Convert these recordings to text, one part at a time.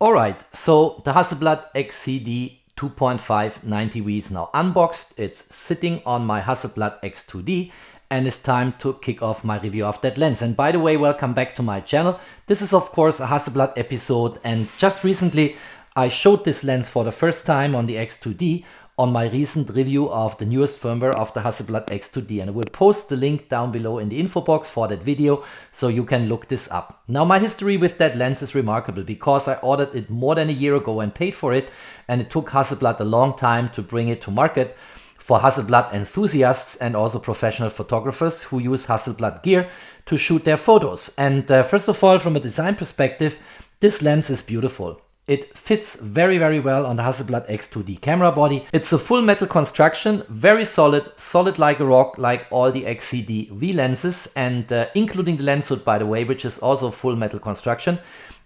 Alright, so the Hasselblad XCD 2.5 90V is now unboxed. It's sitting on my Hasselblad X2D and it's time to kick off my review of that lens. And by the way, welcome back to my channel. This is of course a Hasselblad episode, and just recently I showed this lens for the first time on the X2D on my recent review of the newest firmware of the Hasselblad X2D, and I will post the link down below in the info box for that video so you can look this up. Now, my history with that lens is remarkable because I ordered it more than a year ago and paid for it, and it took Hasselblad a long time to bring it to market for Hasselblad enthusiasts and also professional photographers who use Hasselblad gear to shoot their photos. And first of all, from a design perspective, this lens is beautiful. It fits very, very well on the Hasselblad X2D camera body. It's a full metal construction, very solid, solid like a rock, like all the XCD V lenses, and including the lens hood, by the way, which is also full metal construction.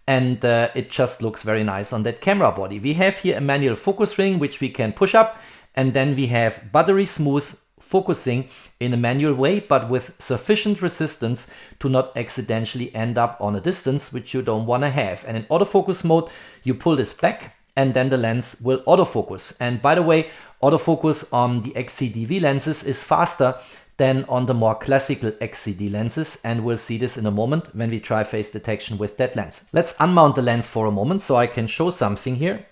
And it just looks very nice on that camera body. We have here a manual focus ring, which we can push up, and then we have buttery smooth focusing in a manual way, but with sufficient resistance to not accidentally end up on a distance which you don't want to have. And in autofocus mode, you pull this back and then the lens will autofocus. And by the way, autofocus on the XCD V lenses is faster than on the more classical XCD lenses, and we'll see this in a moment when we try face detection with that lens. Let's unmount the lens for a moment so I can show something here.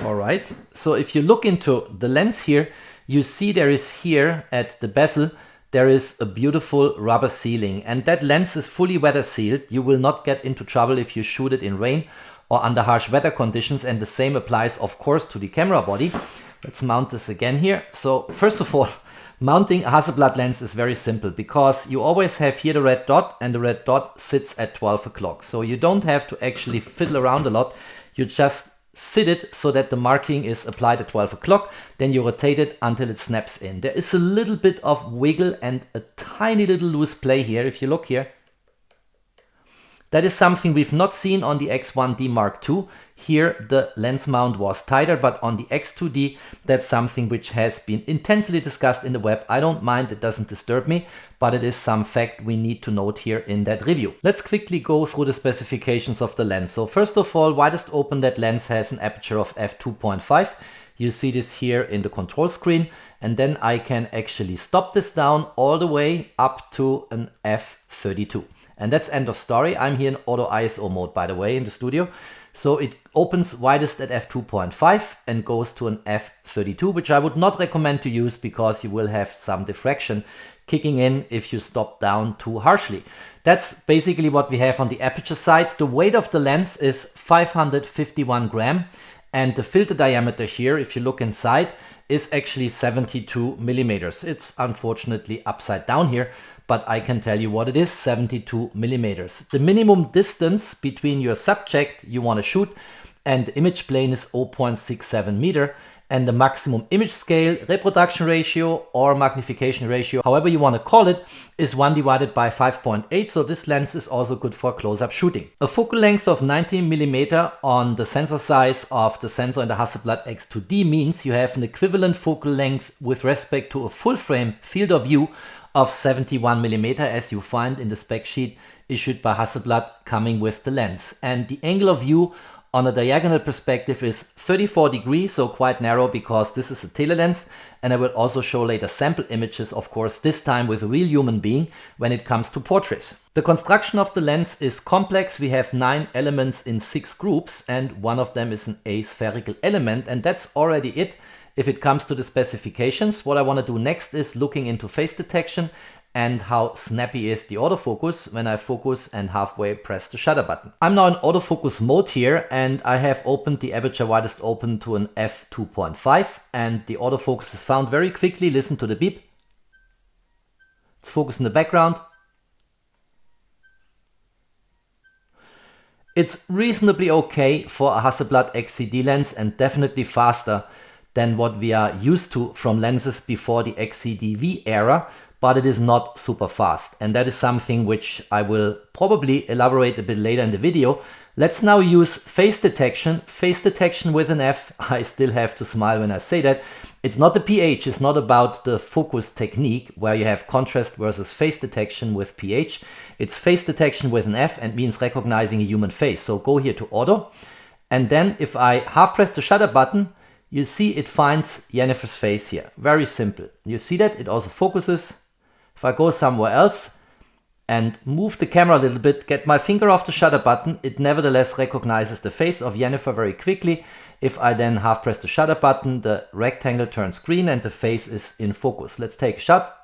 All right, so if you look into the lens here, you see there is here at the bezel, there is a beautiful rubber sealing, and that lens is fully weather sealed. You will not get into trouble if you shoot it in rain or under harsh weather conditions, and the same applies of course to the camera body. Let's mount this again here. So first of all, mounting a Hasselblad lens is very simple because you always have here the red dot, and the red dot sits at 12 o'clock. So you don't have to actually fiddle around a lot. You just sit it so that the marking is applied at 12 o'clock, then you rotate it until it snaps in. There is a little bit of wiggle and a tiny little loose play here. If you look here, that is something we've not seen on the X1D Mark II. Here the lens mount was tighter, but on the X2D that's something which has been intensely discussed in the web. I don't mind, it doesn't disturb me, but it is some fact we need to note here in that review. Let's quickly go through the specifications of the lens. So first of all, widest open, that lens has an aperture of f2.5. You see this here in the control screen, and then I can actually stop this down all the way up to an f32. And that's end of story. I'm here in auto ISO mode, by the way, in the studio. So it opens widest at f2.5 and goes to an f32, which I would not recommend to use because you will have some diffraction kicking in if you stop down too harshly. That's basically what we have on the aperture side. The weight of the lens is 551 grams, and the filter diameter here, if you look inside, is actually 72 millimeters. It's unfortunately upside down here, but I can tell you what it is, 72 millimeters. The minimum distance between your subject you want to shoot and the image plane is 0.67 meter, and the maximum image scale, reproduction ratio or magnification ratio, however you want to call it, is 1 divided by 5.8, so this lens is also good for close-up shooting. A focal length of 19 millimeter on the sensor size of the sensor in the Hasselblad X2D means you have an equivalent focal length with respect to a full-frame field of view of 71 millimeter, as you find in the spec sheet issued by Hasselblad coming with the lens. And the angle of view on a diagonal perspective is 34 degrees, so quite narrow because this is a tele lens, and I will also show later sample images, of course, this time with a real human being when it comes to portraits. The construction of the lens is complex. We have 9 elements in 6 groups, and one of them is an aspherical element, and that's already it. If it comes to the specifications, what I want to do next is looking into face detection and how snappy is the autofocus when I focus and halfway press the shutter button. I'm now in autofocus mode here, and I have opened the aperture widest open to an f2.5, and the autofocus is found very quickly. Listen to the beep. Let's focus in the background. It's reasonably okay for a Hasselblad XCD lens and definitely faster than what we are used to from lenses before the XCD V era. but it is not super fast. And that is something which I will probably elaborate a bit later in the video. Let's now use face detection with an F. I still have to smile when I say that. It's not the pH, it's not about the focus technique where you have contrast versus face detection with pH. It's face detection with an F and means recognizing a human face. So go here to auto. And then if I half press the shutter button, you see it finds Jennifer's face here. Very simple. You see that? It also focuses. If I go somewhere else and move the camera a little bit, get my finger off the shutter button, it nevertheless recognizes the face of Jennifer very quickly. If I then half press the shutter button, the rectangle turns green and the face is in focus. Let's take a shot.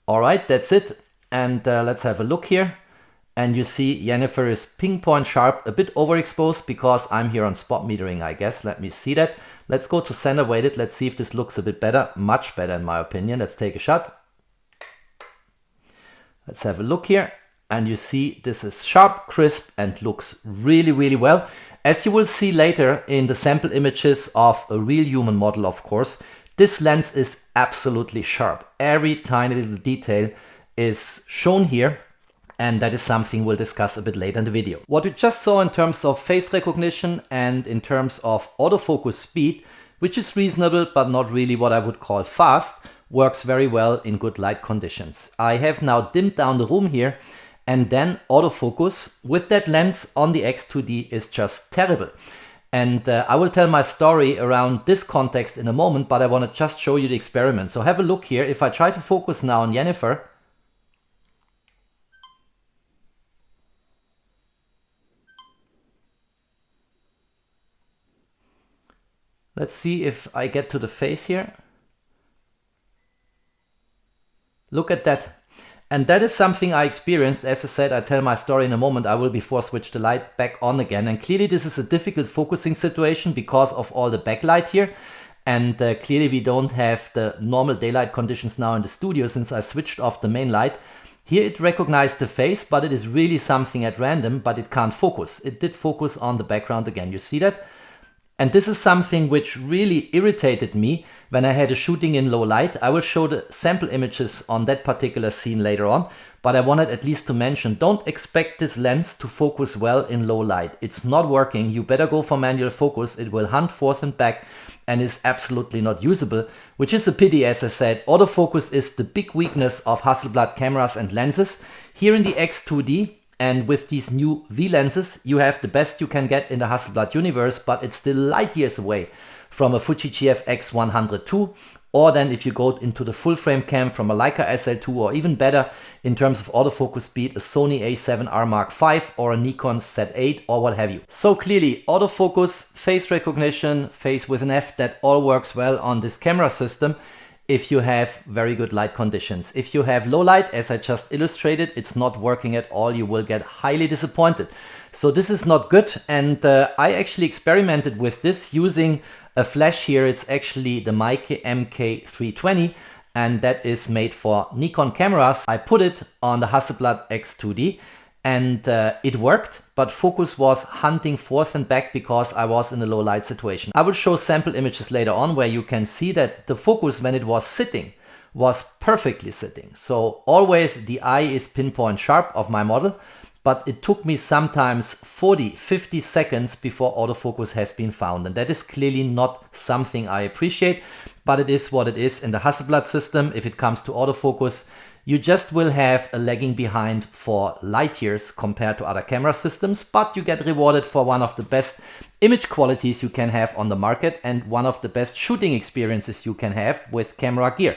All right, that's it. And let's have a look here. And you see Jennifer is pinpoint sharp, a bit overexposed because I'm here on spot metering, I guess. Let me see that. Let's go to center weighted. Let's see if this looks a bit better. Much better in my opinion. Let's take a shot. Let's have a look here. And you see this is sharp, crisp, and looks really, really well. As you will see later in the sample images of a real human model, of course, this lens is absolutely sharp. Every tiny little detail is shown here. And that is something we'll discuss a bit later in the video. What we just saw in terms of face recognition and in terms of autofocus speed, which is reasonable but not really what I would call fast, works very well in good light conditions. I have now dimmed down the room here, and then autofocus with that lens on the X2D is just terrible. And I will tell my story around this context in a moment, but I want to just show you the experiment. So have a look here. If I try to focus now on Jennifer, let's see if I get to the face here. Look at that. And that is something I experienced. As I said, I tell my story in a moment. I will before switch the light back on again. And clearly this is a difficult focusing situation because of all the backlight here. And clearly we don't have the normal daylight conditions now in the studio since I switched off the main light. Here it recognized the face, but it is really something at random, but it can't focus. It did focus on the background again. You see that? And this is something which really irritated me when I had a shooting in low light. I will show the sample images on that particular scene later on, but I wanted at least to mention, don't expect this lens to focus well in low light. It's not working. You better go for manual focus. It will hunt forth and back and is absolutely not usable, which is a pity. As I said, autofocus is the big weakness of Hasselblad cameras and lenses. Here in the X2D, and with these new V lenses, you have the best you can get in the Hasselblad universe, but it's still light years away from a Fuji GFX 102, or then if you go into the full frame cam from a Leica SL2, or even better in terms of autofocus speed, a Sony a7R Mark V or a Nikon Z8 or what have you. So clearly autofocus, face recognition, face with an F, that all works well on this camera system if you have very good light conditions. If you have low light, as I just illustrated, it's not working at all. You will get highly disappointed. So this is not good. And I actually experimented with this using a flash here. It's actually the Meike MK320, and that is made for Nikon cameras. I put it on the Hasselblad X2D and it worked, but focus was hunting forth and back because I was in a low light situation. I will show sample images later on where you can see that the focus when it was sitting was perfectly sitting. So always the eye is pinpoint sharp of my model, but it took me sometimes 40-50 seconds before autofocus has been found. And that is clearly not something I appreciate, but it is what it is in the Hasselblad system. If it comes to autofocus, you just will have a lagging behind for light years compared to other camera systems, but you get rewarded for one of the best image qualities you can have on the market and one of the best shooting experiences you can have with camera gear.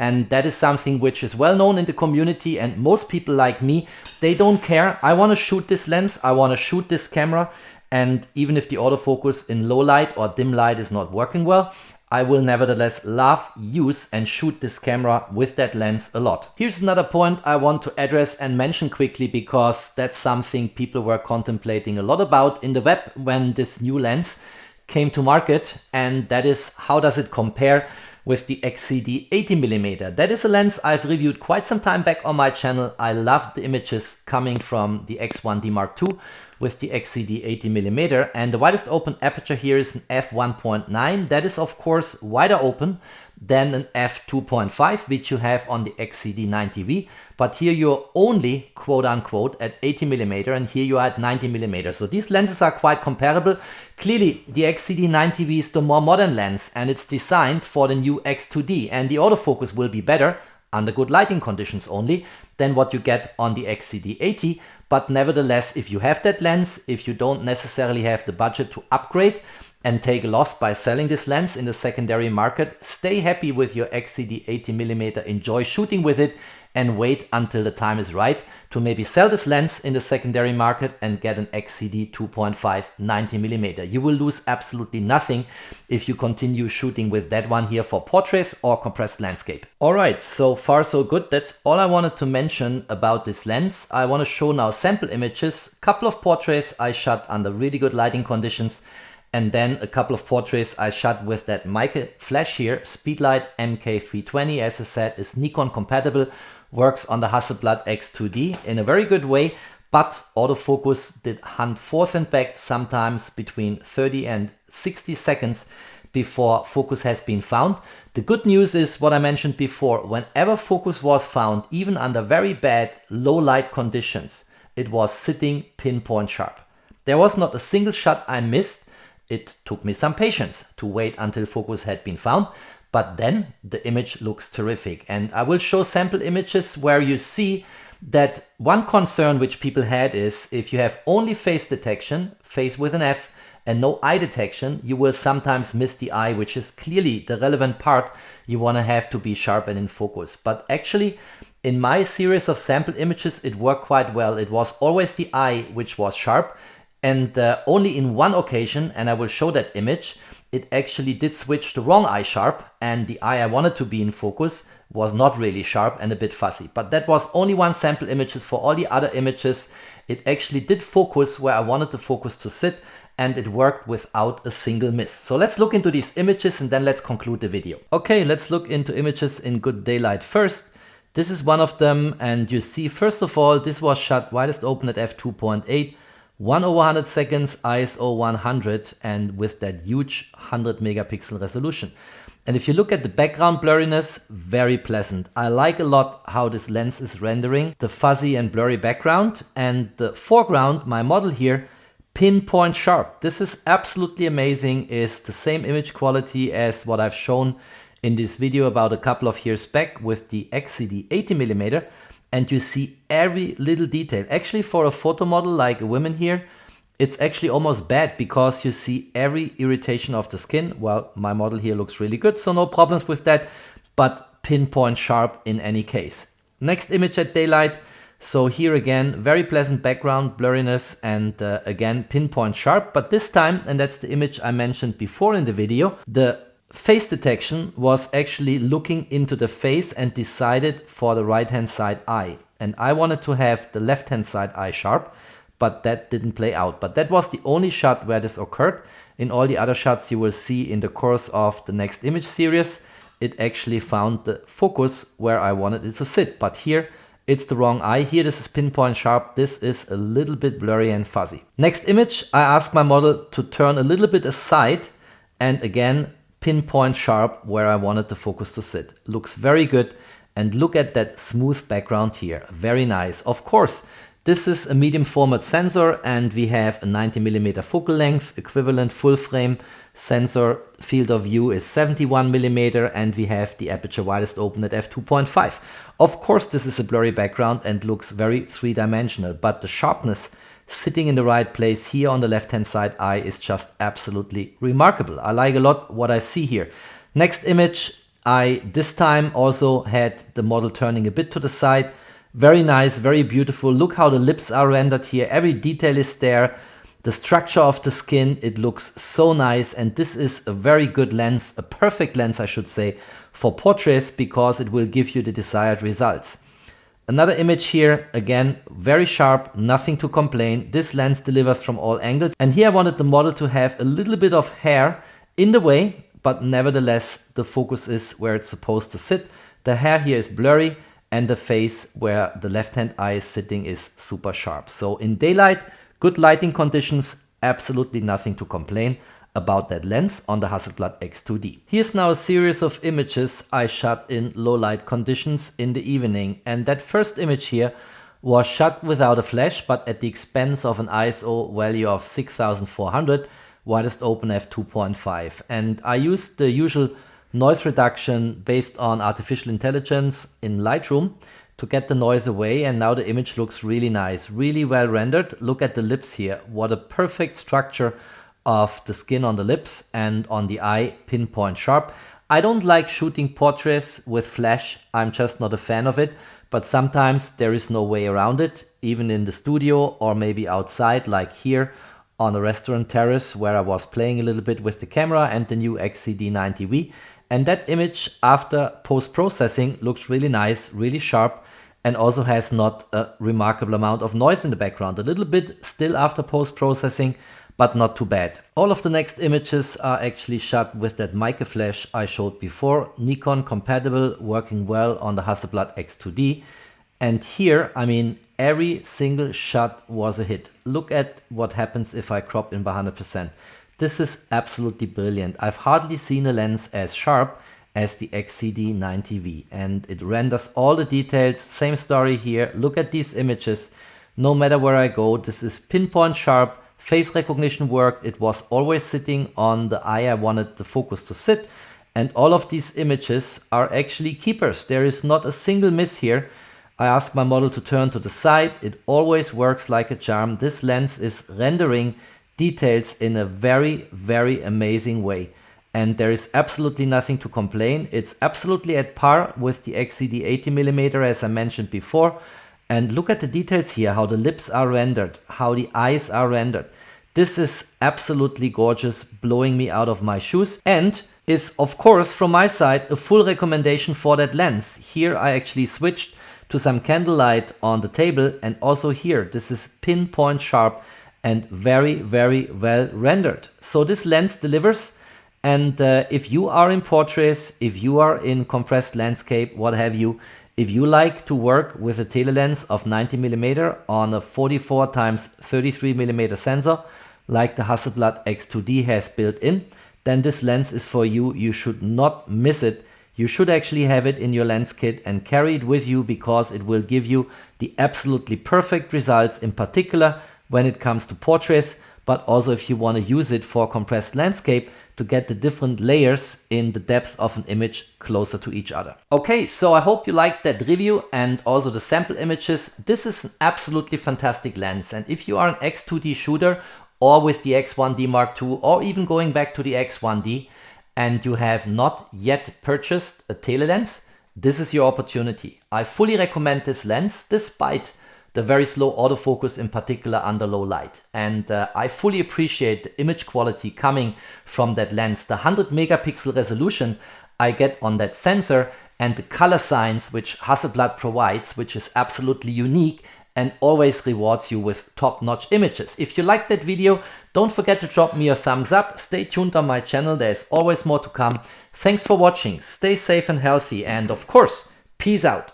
And that is something which is well known in the community, and most people like me, they don't care. I want to shoot this lens, I want to shoot this camera, and even if the autofocus in low light or dim light is not working well, I will nevertheless love, use and shoot this camera with that lens a lot. Here's another point I want to address and mention quickly, because that's something people were contemplating a lot about in the web when this new lens came to market, and that is how does it compare with the XCD 80mm. That is a lens I've reviewed quite some time back on my channel. I loved the images coming from the X1D Mark II with the XCD 80mm, and the widest open aperture here is an f1.9. That is of course wider open than an f2.5 which you have on the XCD 90V, but here you're only quote unquote at 80mm and here you are at 90mm. So these lenses are quite comparable. Clearly the XCD 90V is the more modern lens and it's designed for the new X2D, and the autofocus will be better under good lighting conditions only than what you get on the XCD 80. But nevertheless, if you have that lens, if you don't necessarily have the budget to upgrade and take a loss by selling this lens in the secondary market, stay happy with your XCD 80mm, enjoy shooting with it, and wait until the time is right to maybe sell this lens in the secondary market and get an XCD 2.5 90mm. You will lose absolutely nothing if you continue shooting with that one here for portraits or compressed landscape. Alright, so far so good. That's all I wanted to mention about this lens. I want to show now sample images, couple of portraits I shot under really good lighting conditions, and then a couple of portraits I shot with that mica flash here. Speedlight MK320, as I said, is Nikon compatible, works on the Hasselblad X2D in a very good way, but autofocus did hunt forth and back sometimes between 30 and 60 seconds before focus has been found. The good news is what I mentioned before: whenever focus was found, even under very bad low light conditions, it was sitting pinpoint sharp. There was not a single shot I missed. It took me some patience to wait until focus had been found, but then the image looks terrific. And I will show sample images where you see that one concern which people had is if you have only face detection, face with an F, and no eye detection, you will sometimes miss the eye, which is clearly the relevant part you want to have to be sharp and in focus. But actually, in my series of sample images, it worked quite well. It was always the eye which was sharp, and only in one occasion, and I will show that image, it actually did switch the wrong eye sharp, and the eye I wanted to be in focus was not really sharp and a bit fuzzy. But that was only one sample images. For all the other images, it actually did focus where I wanted the focus to sit, and it worked without a single miss. So let's look into these images and then let's conclude the video. Okay, let's look into images in good daylight first. This is one of them, and you see, first of all, this was shot widest open at f2.8. 1/100 seconds, ISO 100, and with that huge 100 megapixel resolution. And if you look at the background blurriness, very pleasant. I like a lot how this lens is rendering the fuzzy and blurry background, and the foreground, my model here, pinpoint sharp. This is absolutely amazing. Is the same image quality as what I've shown in this video about a couple of years back with the XCD 80mm. And you see every little detail. Actually, for a photo model like a woman here, it's actually almost bad because you see every irritation of the skin. Well, my model here looks really good, so no problems with that, but pinpoint sharp in any case. Next image at daylight. So here again, very pleasant background blurriness, and again, pinpoint sharp. But this time, and that's the image I mentioned before in the video, the face detection was actually looking into the face and decided for the right hand side eye, and I wanted to have the left hand side eye sharp, but that didn't play out. But that was the only shot where this occurred. In all the other shots you will see in the course of the next image series, it actually found the focus where I wanted it to sit. But here it's the wrong eye. Here this is pinpoint sharp, this is a little bit blurry and fuzzy. Next image, I asked my model to turn a little bit aside, and again pinpoint sharp where I wanted the focus to sit. Looks very good, and look at that smooth background here, very nice. Of course, this is a medium format sensor, and we have a 90mm focal length, equivalent full frame sensor. Field of view is 71mm, and we have the aperture widest open at f2.5. Of course, this is a blurry background and looks very three-dimensional, but the sharpness sitting in the right place here on the left hand side eye is just absolutely remarkable. I like a lot what I see here. Next image, I this time also had the model turning a bit to the side. Very nice, very beautiful. Look how the lips are rendered here. Every detail is there. The structure of the skin, it looks so nice, and this is a very good lens, a perfect lens I should say, for portraits, because it will give you the desired results. Another image here, again, very sharp, nothing to complain. This lens delivers from all angles. And here I wanted the model to have a little bit of hair in the way, but nevertheless, the focus is where it's supposed to sit. The hair here is blurry, and the face where the left-hand eye is sitting is super sharp. So in daylight, Good lighting conditions, absolutely nothing to complain about that lens on the Hasselblad X2D. Here's now a series of images I shot in low light conditions in the evening, and that first image here was shot without a flash but at the expense of an ISO value of 6400, widest open f2.5, and I used the usual noise reduction based on artificial intelligence in Lightroom to get the noise away, and now the image looks really nice, really well rendered. Look at the lips here, what a perfect structure of the skin on the lips and on the eye, pinpoint sharp. I don't like shooting portraits with flash, I'm just not a fan of it, but sometimes there is no way around it, even in the studio or maybe outside, like here on a restaurant terrace where I was playing a little bit with the camera and the new XCD 90V. And that image after post-processing looks really nice, really sharp, and also has not a remarkable amount of noise in the background. A little bit still after post-processing, but not too bad. All of the next images are actually shot with that mica flash I showed before, Nikon compatible, working well on the Hasselblad X2D. And here, I mean, every single shot was a hit. Look at what happens if I crop in by 100%. This is absolutely brilliant. I've hardly seen a lens as sharp as the XCD 90V, and it renders all the details. Same story here. Look at these images. No matter where I go, this is pinpoint sharp. Face recognition worked. It was always sitting on the eye I wanted the focus to sit. And all of these images are actually keepers. There is not a single miss here. I asked my model to turn to the side. It always works like a charm. This lens is rendering details in a very, very amazing way. And there is absolutely nothing to complain. It's absolutely at par with the XCD 80mm, as I mentioned before. And look at the details here, how the lips are rendered, how the eyes are rendered. This is absolutely gorgeous, blowing me out of my shoes, and is, of course, from my side, a full recommendation for that lens. Here I actually switched to some candlelight on the table, and also here, this is pinpoint sharp and very, very well rendered. So this lens delivers, and if you are in portraits, if you are in compressed landscape, what have you, if you like to work with a telelens of 90mm on a 44x33mm sensor, like the Hasselblad X2D has built in, then this lens is for you. You should not miss it. You should actually have it in your lens kit and carry it with you, because it will give you the absolutely perfect results, in particular when it comes to portraits, but also if you want to use it for compressed landscape to get the different layers in the depth of an image closer to each other. Okay, so I hope you liked that review and also the sample images. This is an absolutely fantastic lens, and if you are an X2D shooter or with the X1D Mark II, or even going back to the X1D, and you have not yet purchased a telelens, this is your opportunity. I fully recommend this lens despite the very slow autofocus, in particular under low light. And I fully appreciate the image quality coming from that lens. The 100 megapixel resolution I get on that sensor, and the color science which Hasselblad provides, which is absolutely unique and always rewards you with top-notch images. If you liked that video, don't forget to drop me a thumbs up. Stay tuned on my channel, there's always more to come. Thanks for watching, stay safe and healthy, and of course, peace out.